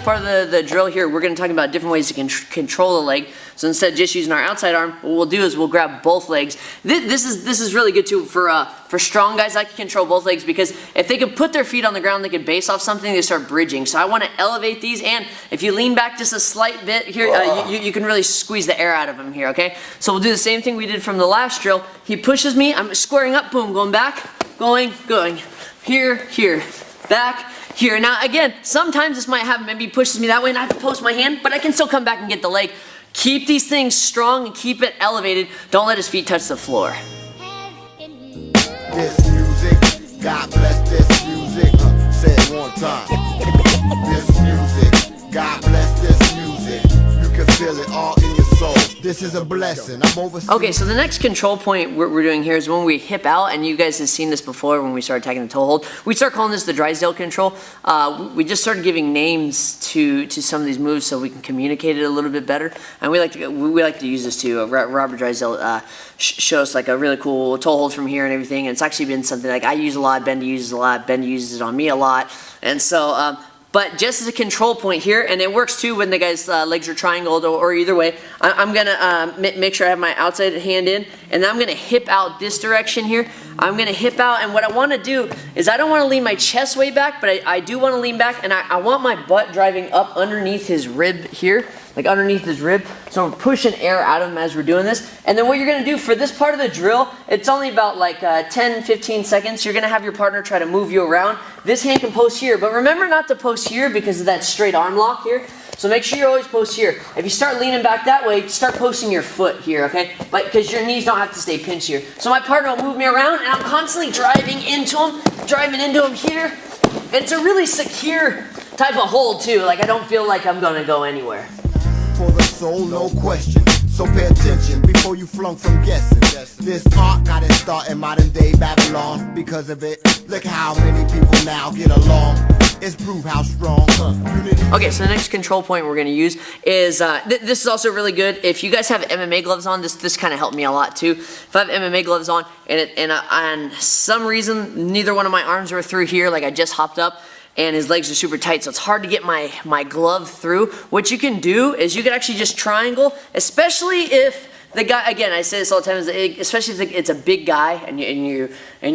next part of the drill here, we're going to talk about different ways to control the leg. So instead of just using our outside arm, what we'll do is we'll grab both legs. This is really good too for strong guys. I can control both legs because if they can put their feet on the ground, they can base off something, they start bridging. So I want to elevate these, and if you lean back just a slight bit here, you can really squeeze the air out of them here, okay? So we'll do the same thing we did from the last drill. He pushes me, I'm squaring up, boom, going back, going, here, back, here. Now again, sometimes this might happen, maybe he pushes me that way and I have to post my hand, but I can still come back and get the leg. Keep these things strong and keep it elevated. Don't let his feet touch the floor. This music, God bless this music. Say it one time. This music, God bless this music. You can feel it all in your soul. This is a blessing. Okay, so the next control point we're doing here is when we hip out, and you guys have seen this before when we started taking the toe hold. We start calling this the Drysdale control. We just started giving names to some of these moves so we can communicate it a little bit better. And we like to use this too. Robert Drysdale showed us like a really cool toe hold from here and everything. And it's actually been something like I use a lot, Bendy uses a lot, Bendy uses it on me a lot. And so, but just as a control point here, and it works too when the guy's legs are triangled or either way, I'm going to make sure I have my outside hand in, and then I'm going to hip out this direction here. I'm going to hip out, and what I want to do is I don't want to lean my chest way back, but I do want to lean back, and I want my butt driving up underneath his rib here, like underneath his rib. So I'm pushing air out of him as we're doing this. And then what you're going to do for this part of the drill, it's only about like 10-15 seconds. You're going to have your partner try to move you around. This hand can post here, but remember not to post here because of that straight arm lock here. So make sure you always post here. If you start leaning back that way, start posting your foot here, okay? But because your knees don't have to stay pinched here. So my partner will move me around, and I'm constantly driving into him here. It's a really secure type of hold too. Like I don't feel like I'm gonna go anywhere. For the soul, no question. So pay attention before you flunk from guessing. This art got its start in modern day Babylon. Because of it, look how many people now get along. It's proof how strong unity. Okay, so the next control point we're going to use is, this is also really good. If you guys have MMA gloves on, this kind of helped me a lot too. If I have MMA gloves on and on some reason neither one of my arms were through here, like I just hopped up, and his legs are super tight, so it's hard to get my glove through. What you can do is you can actually just triangle, especially if the guy, again, I say this all the time, especially if it's a big guy and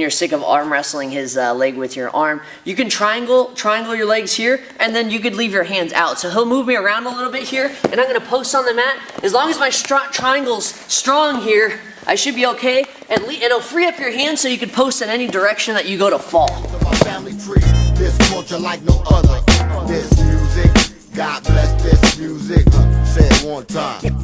you're sick of arm wrestling his leg with your arm. You can triangle your legs here, and then you could leave your hands out. So he'll move me around a little bit here, and I'm going to post on the mat. As long as my triangle's strong here, I should be okay. And it'll free up your hands so you can post in any direction that you go to fall. This culture like no other. This music, God bless this music. Say it one time.